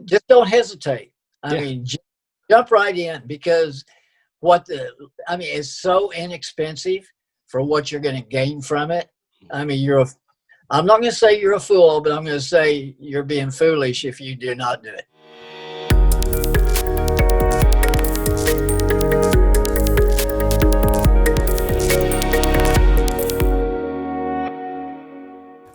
just don't hesitate. I Yeah. mean, jump right in because it's so inexpensive for what you're going to gain from it. I mean, I'm not going to say you're a fool, but I'm going to say you're being foolish if you do not do it.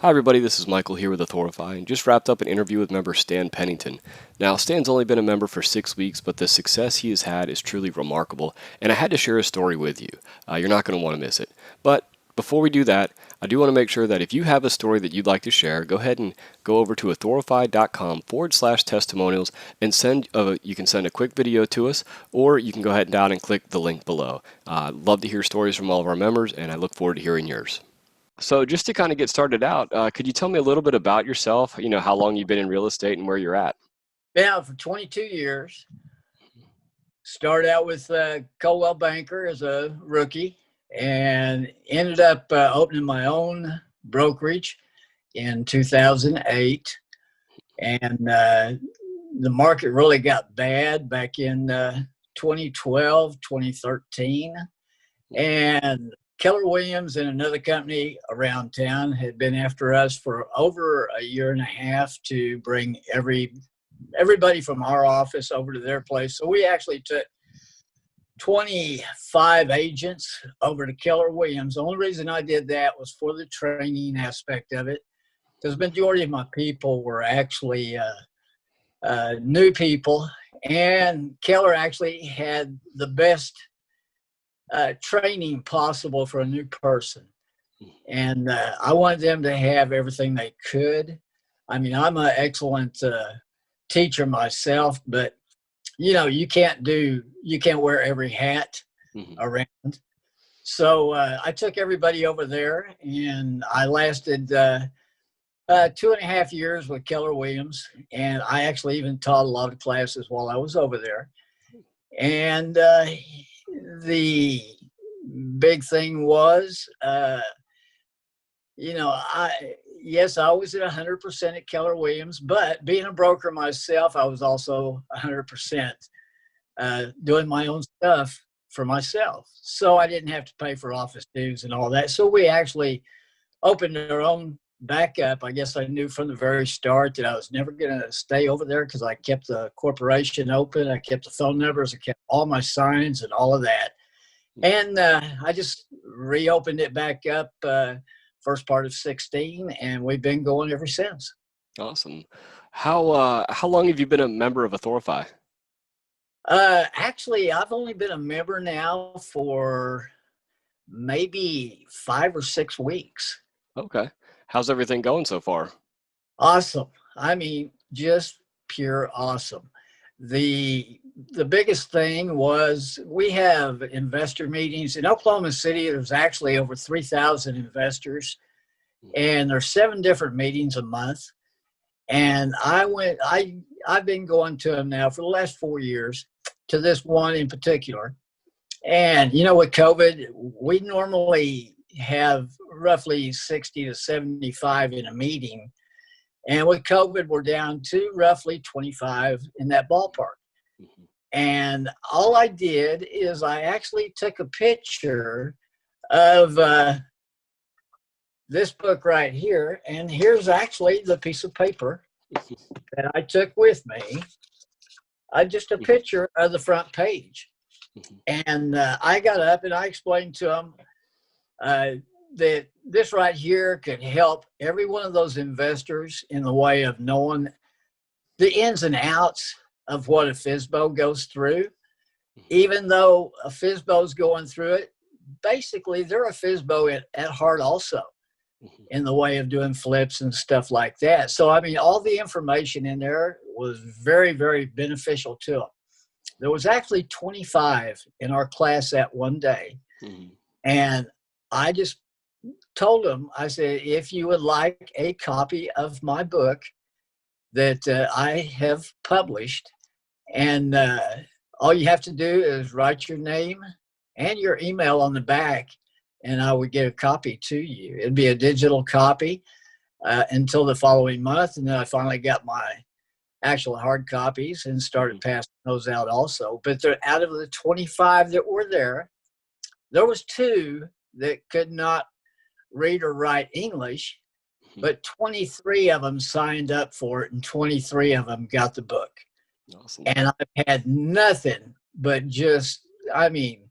Hi, everybody. This is Michael here with Authorify, and just wrapped up an interview with member Stan Pennington. Now, Stan's only been a member for 6 weeks, but the success he has had is truly remarkable, and I had to share his story with you. You're not going to want to miss it. But before we do that, I do want to make sure that if you have a story that you'd like to share, go ahead and go over to authorify.com/testimonials and you can send a quick video to us, or you can go ahead and down and click the link below. Love to hear stories from all of our members, and I look forward to hearing yours. So just to kind of get started out, could you tell me a little bit about yourself, how long you've been in real estate and where you're at? Yeah, for 22 years. Started out with Coldwell Banker as a rookie and ended up opening my own brokerage in 2008. And the market really got bad back in 2012, 2013. And Keller Williams and another company around town had been after us for over a year and a half to bring everybody from our office over to their place. So we actually took 25 agents over to Keller Williams. The only reason I did that was for the training aspect of it, because the majority of my people were actually new people, and Keller actually had the best training possible for a new person. And I wanted them to have everything they could. I mean, I'm an excellent teacher myself, but you can't wear every hat around. So I took everybody over there, and I lasted 2.5 years with Keller Williams. And I actually even taught a lot of classes while I was over there. And the big thing was, I was at 100% at Keller Williams, but being a broker myself, I was also 100% doing my own stuff for myself. So I didn't have to pay for office dues and all that. So we actually opened our own backup. I guess I knew from the very start that I was never going to stay over there because I kept the corporation open. I kept the phone numbers. I kept all my signs and all of that. And I just reopened it back up first part of 2016, and we've been going ever since. Awesome. How long have you been a member of Authorify? Actually, I've only been a member now for maybe 5 or 6 weeks. Okay. How's everything going so far? Awesome. I mean, just pure awesome. The biggest thing was we have investor meetings in Oklahoma City. There's actually over 3,000 investors, and there's 7 different meetings a month. And I've been going to them now for the last 4 years, to this one in particular. And with COVID, we normally have roughly 60 to 75 in a meeting. And with COVID, we're down to roughly 25 in that ballpark. And all I did is I actually took a picture of this book right here. And here's actually the piece of paper that I took with me. Just a picture of the front page. And I got up and I explained to them that this right here could help every one of those investors in the way of knowing the ins and outs of what a FSBO goes through. Even though a FSBO is going through it, basically they're a FSBO at heart also, in the way of doing flips and stuff like that. So, I mean, all the information in there was very, very beneficial to them. There was actually 25 in our class that one day. And I just told them, I said, if you would like a copy of my book that I have published, and all you have to do is write your name and your email on the back, and I would get a copy to you. It'd be a digital copy until the following month. And then I finally got my actual hard copies and started passing those out also. But out of the 25 that were there was 2 that could not read or write English, but 23 of them signed up for it, and 23 of them got the book. Awesome. And I've had nothing but just, I mean,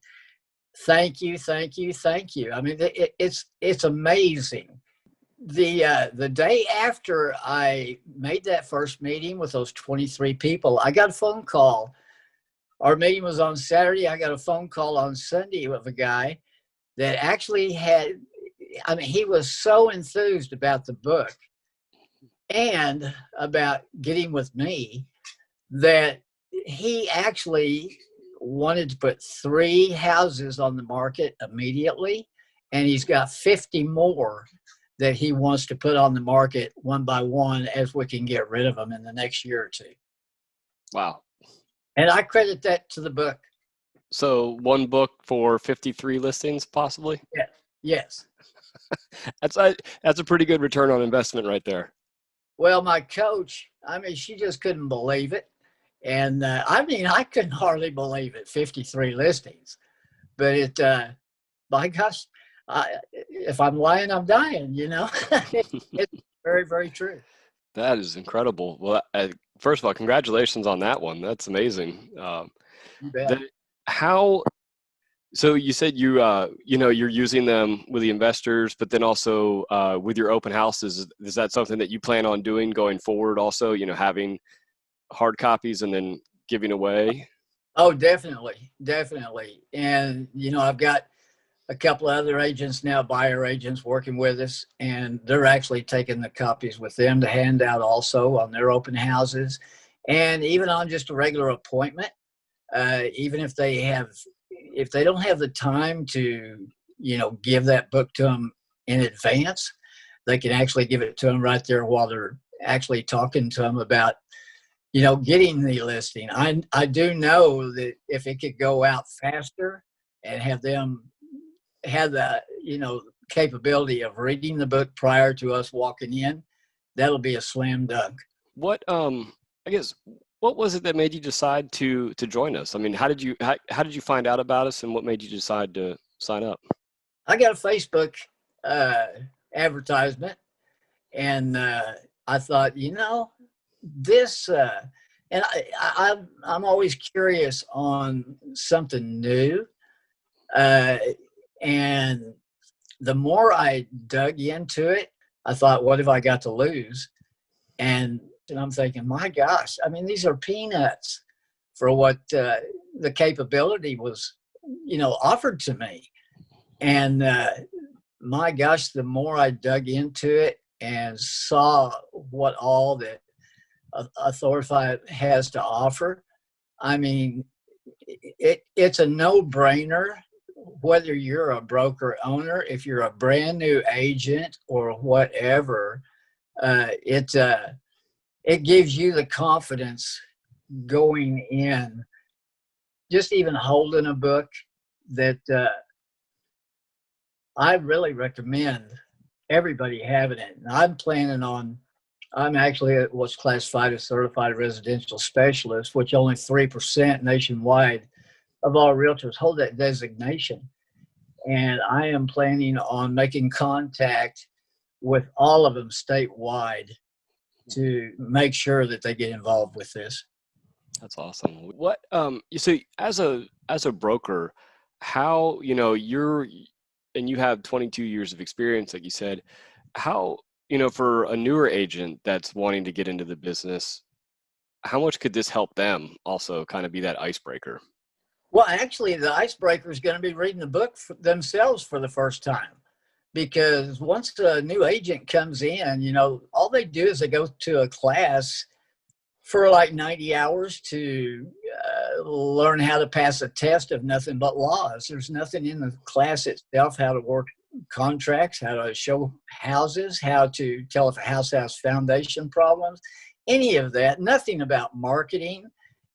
thank you, thank you, thank you. I mean, it's amazing. The day after I made that first meeting with those 23 people, I got a phone call. Our meeting was on Saturday. I got a phone call on Sunday with a guy that actually had, I mean, he was so enthused about the book and about getting with me that he actually wanted to put 3 houses on the market immediately, and he's got 50 more that he wants to put on the market one by one as we can get rid of them in the next year or 2. Wow. And I credit that to the book. So 1 book for 53 listings, possibly? Yeah. Yes. That's a pretty good return on investment right there. Well, my coach, I mean, she just couldn't believe it. And I mean, I couldn't hardly believe it, 53 listings. But by gosh, if I'm lying, I'm dying, you know. It's very, very true. That is incredible. Well, first of all, congratulations on that one. That's amazing. You bet. So you said you're using them with the investors, but then also with your open houses. Is that something that you plan on doing going forward? Also, having hard copies and then giving away. Oh, definitely, definitely. And I've got a couple of other agents now, buyer agents, working with us, and they're actually taking the copies with them to hand out also on their open houses, and even on just a regular appointment. Even if they don't have the time to give that book to them in advance, they can actually give it to them right there while they're actually talking to them about getting the listing. I do know that if it could go out faster and have them have the capability of reading the book prior to us walking in, that'll be a slam dunk. What I guess what was it that made you decide to join us? I mean, how did you find out about us, and what made you decide to sign up? I got a Facebook advertisement, and I thought, this, and I'm always curious on something new, and the more I dug into it, I thought, what have I got to lose? And I'm thinking, my gosh, I mean, these are peanuts for what the capability was, offered to me. And my gosh, the more I dug into it and saw what all that Authorify has to offer, I mean, it's a no-brainer. Whether you're a broker owner, if you're a brand new agent or whatever, it gives you the confidence going in, just even holding a book, that I really recommend everybody having it. And I'm actually what's classified as certified residential specialist, which only 3% nationwide of all realtors hold that designation. And I am planning on making contact with all of them statewide to make sure that they get involved with this. That's awesome. What so as a broker, how and you have 22 years of experience, like you said, how for a newer agent that's wanting to get into the business, how much could this help them also kind of be that icebreaker? Well, actually, the icebreaker is going to be reading the book themselves for the first time, because once a new agent comes in, all they do is they go to a class for like 90 hours to learn how to pass a test of nothing but laws. There's nothing in the class itself, how to work contracts, how to show houses, how to tell if a house has foundation problems, any of that, nothing about marketing.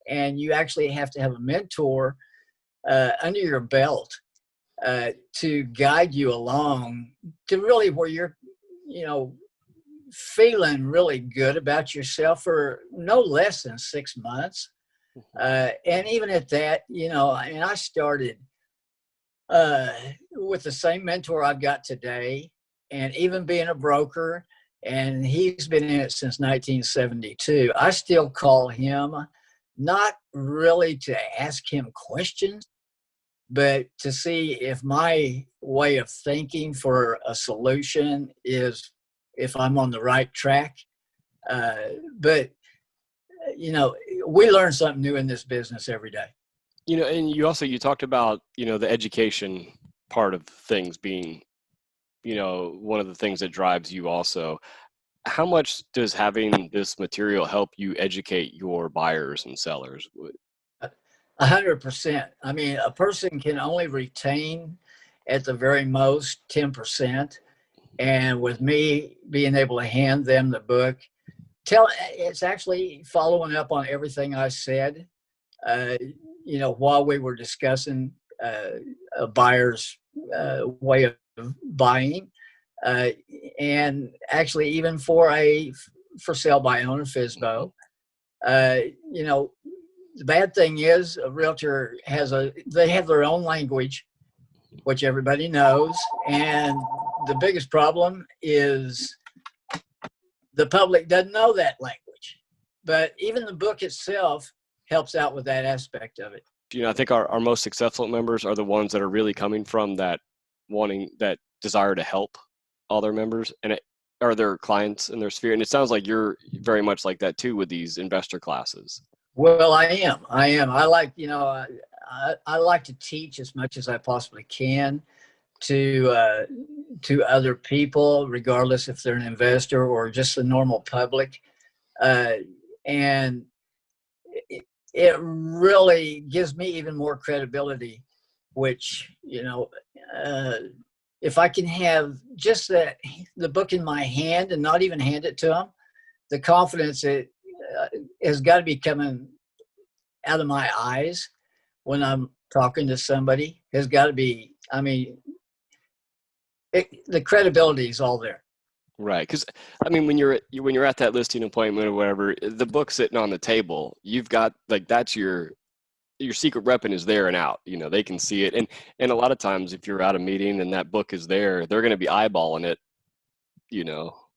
And you actually have to have a mentor under your belt to guide you along to really where you're, feeling really good about yourself for no less than 6 months. And even at that, and I started with the same mentor I've got today, and even being a broker, and he's been in it since 1972. I still call him, not really to ask him questions, but to see if my way of thinking for a solution is, if I'm on the right track. But we learn something new in this business every day. And you talked about, the education part of things being, one of the things that drives you also. How much does having this material help you educate your buyers and sellers? 100%. I mean, a person can only retain at the very most 10%. And with me being able to hand them the book, it's actually following up on everything I said, while we were discussing a buyer's way of buying. And actually, even for sale by owner FSBO, the bad thing is a realtor they have their own language, which everybody knows. And the biggest problem is the public doesn't know that language. But even the book itself helps out with that aspect of it. I think our most successful members are the ones that are really coming from that desire to help all their members and are their clients in their sphere. And it sounds like you're very much like that too with these investor classes. Well, I am. I like, I like to teach as much as I possibly can to other people, regardless if they're an investor or just the normal public. And it really gives me even more credibility, which, if I can have just the book in my hand and not even hand it to them, the confidence has got to be coming out of my eyes when I'm talking to somebody. Has got to be, the credibility is all there. Right. Because, when you're at that listing appointment or whatever, the book's sitting on the table, you've got, that's your secret weapon is there and out. They can see it. And a lot of times if you're at a meeting and that book is there, they're going to be eyeballing it,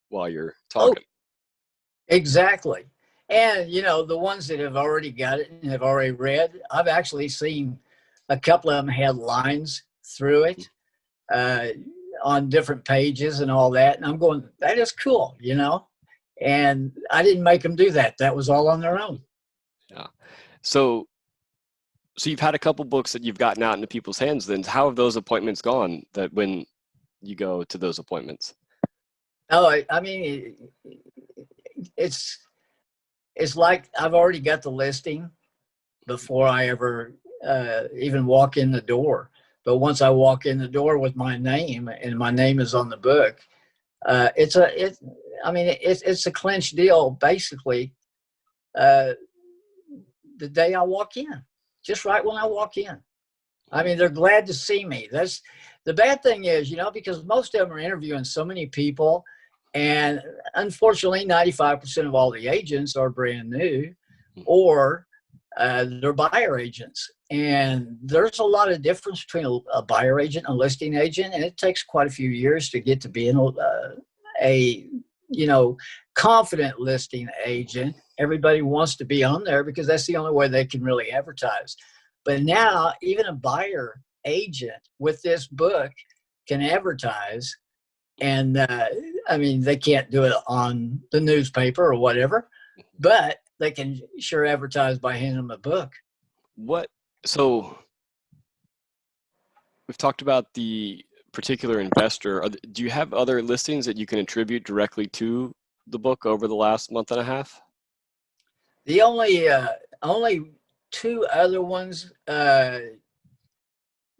while you're talking. Oh, exactly. And, the ones that have already got it and have already read, I've actually seen a couple of them had lines through it on different pages and all that. And I'm going, that is cool, And I didn't make them do that. That was all on their own. Yeah. So you've had a couple books that you've gotten out into people's hands. Then how have those appointments gone that when you go to those appointments? Oh, it's like I've already got the listing before I ever even walk in the door. But once I walk in the door with my name and my name is on the book, it's a clinched deal basically. The day I walk in, just right when I walk in. They're glad to see me. That's the bad thing is, because most of them are interviewing so many people. And unfortunately, 95% of all the agents are brand new or they're buyer agents. And there's a lot of difference between a buyer agent and a listing agent. And it takes quite a few years to get to being a confident listing agent. Everybody wants to be on there because that's the only way they can really advertise. But now even a buyer agent with this book can advertise. And they can't do it on the newspaper or whatever, but they can sure advertise by handing them a book. So we've talked about the particular investor. Do you have other listings that you can attribute directly to the book over the last month and a half? The only two other ones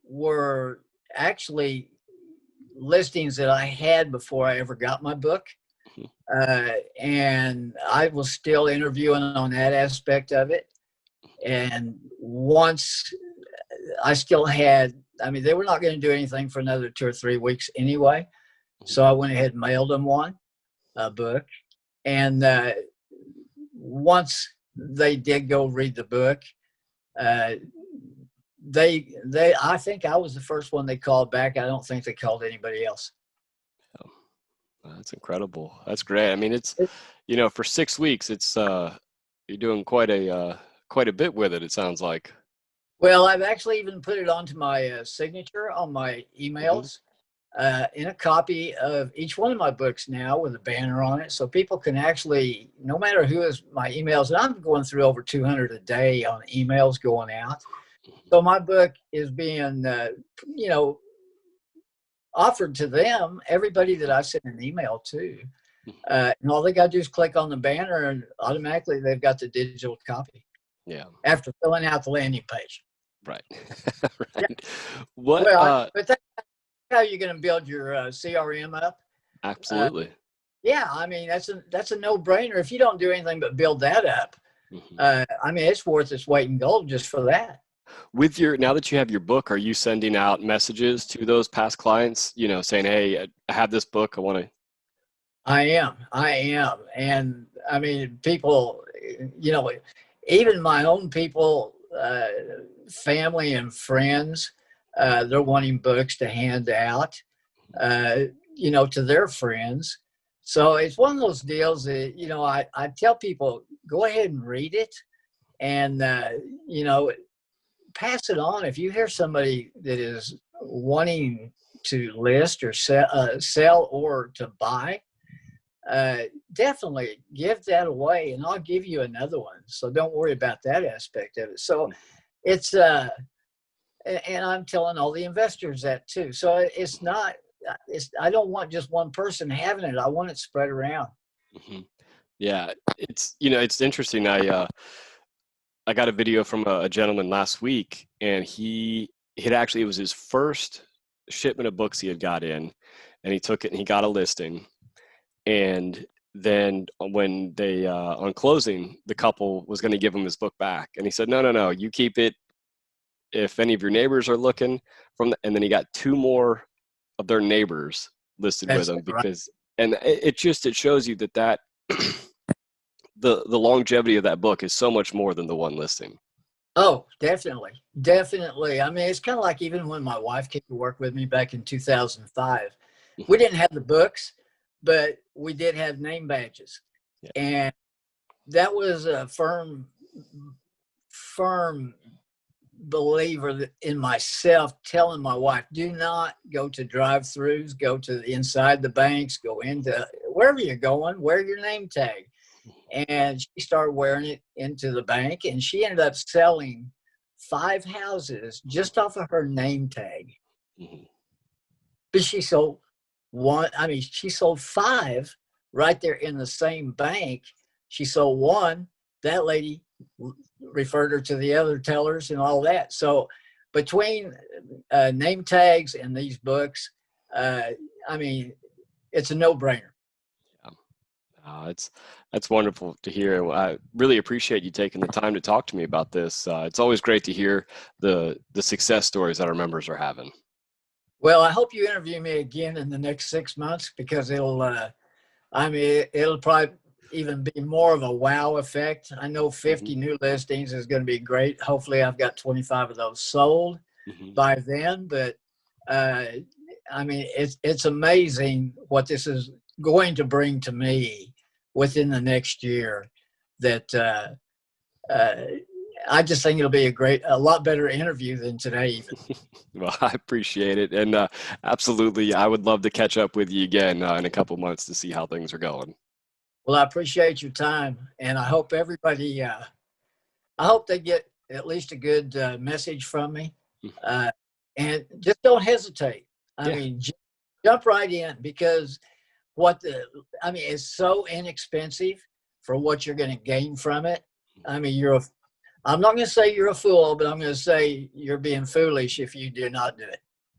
were actually listings that I had before I ever got my book. And I was still interviewing on that aspect of it. And once I still had, they were not going to do anything for another 2 or 3 weeks anyway. So I went ahead and mailed them one. book. And once they did go read the book, uh, I think I was the first one they called back. I don't think they called anybody else. Oh, that's incredible. That's great. I mean, it's, for 6 weeks, it's you're doing quite a bit with it. It sounds like. Well, I've actually even put it onto my signature on my Mm-hmm. emails, in a copy of each one of my books now with a banner on it, so people can actually, no matter who is my emails, and I'm going through over 200 a day on emails going out. So my book is being, offered to them, everybody that I send an email to. And all they got to do is click on the banner, and automatically they've got the digital copy Yeah. after filling out the landing page. Right. Yeah. Right. What? Well, but that's how you're going to build your CRM up. Uh, Absolutely. yeah, I mean that's a no-brainer. If you don't do anything but build that up, Hmm. I mean it's worth its weight in gold just for that. Now that you have your book, are you sending out messages to those past clients, saying, "Hey, I have this book. I want to." I am, and I mean people, you know, even my own people, family and friends, they're wanting books to hand out, uh, to their friends. So it's one of those deals that, I tell people, go ahead and read it and, you know, pass it on. If you hear somebody that is wanting to list or sell or to buy, uh, definitely give that away and I'll give you another one. So don't worry about that aspect of it. So it's, and I'm telling all the investors that too. So it's not, I don't want just one person having it. I want it spread around. Hmm. Yeah, it's interesting. I got a video from a gentleman last week, and it was his first shipment of books he had got in, and he took it and he got a listing. And then when they on closing, the couple was going to give him his book back, and he said, "No, no, no, you keep it. If any of your neighbors are looking and then he got two more of their neighbors listed with That's him right. and it shows you that the longevity of that book is so much more than the one listing. Oh, definitely. Definitely. I mean, it's kind of like even when my wife came to work with me back in 2005, we Mhm. didn't have the books, but we did have name badges. Yeah. And that was a firm believer in myself telling my wife, do not go to drive-throughs, go to inside the banks, go into wherever you're going, wear your name tag. And she started wearing it into the bank, and she ended up selling 5 houses just off of her name tag. Mhm. But she sold one, I mean, she sold five right there in the same bank. She sold one. That lady referred her to the other tellers and all that. So between name tags and these books, uh, I mean, it's a no-brainer. Yeah. It's that's wonderful to hear. I really appreciate you taking the time to talk to me about this. It's always great to hear the success stories that our members are having. Well, I hope you interview me again in the next 6 months because I mean, it'll probably even be more of a wow effect. I know Hmm. 50 new listings is going to be great. Hopefully, I've got 25 of those sold Hmm. by then. But uh, I mean, it's amazing what this is going to bring to me within the next year. That uh, I just think it'll be a lot better interview than today, even. Well, I appreciate it, and absolutely, I would love to catch up with you again in a couple months to see how things are going. Well, I appreciate your time, and I hope everybody. I hope they get at least a good message from me, uh, and just don't hesitate. I Yeah. mean, jump right in because what the I mean, it's so inexpensive for what you're going to gain from it. I mean, I'm not going to say you're a fool, but I'm going to say you're being foolish if you do not do it.